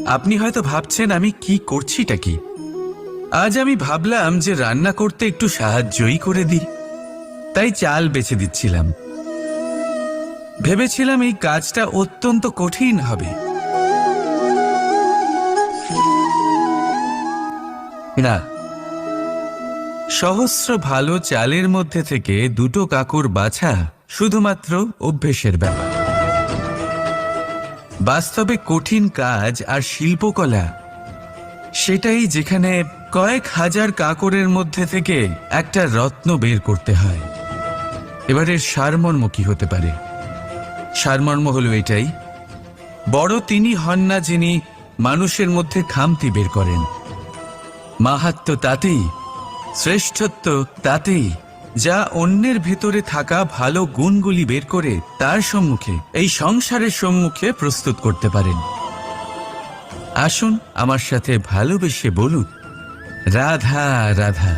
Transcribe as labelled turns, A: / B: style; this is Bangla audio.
A: আপনি হয়তো ভাবছেন আমি কি করছিটা কি। আজ আমি ভাবলাম যে রান্না করতে একটু সাহায্যই করে দিই, তাই চাল বেছে দিচ্ছিলাম। ভেবেছিলাম এই কাজটা অত্যন্ত কঠিন হবে। না, সহস্র ভালো চালের মধ্যে থেকে দুটো কাকড় বাছা শুধুমাত্র অভ্যেসের ব্যাপার। বাস্তবে কঠিন কাজ আর শিল্পকলা সেটাই যেখানে কয়েক হাজার কাকড়ের মধ্যে থেকে একটা রত্ন বের করতে হয়। এবারের সারমর্ম কি হতে পারে? সারমর্ম হলো এটাই, বড় তিনি হন না যিনি মানুষের মধ্যে খামতি বের করেন। মাহাত্ম্য তাতেই, শ্রেষ্ঠত্ব তাতেই, যা অন্যের ভেতরে থাকা ভালো গুণগুলি বের করে তার সম্মুখে, এই সংসারের সম্মুখে প্রস্তুত করতে পারেন। আসুন আমার সাথে ভালোবেসে বলুন, রাধা রাধা।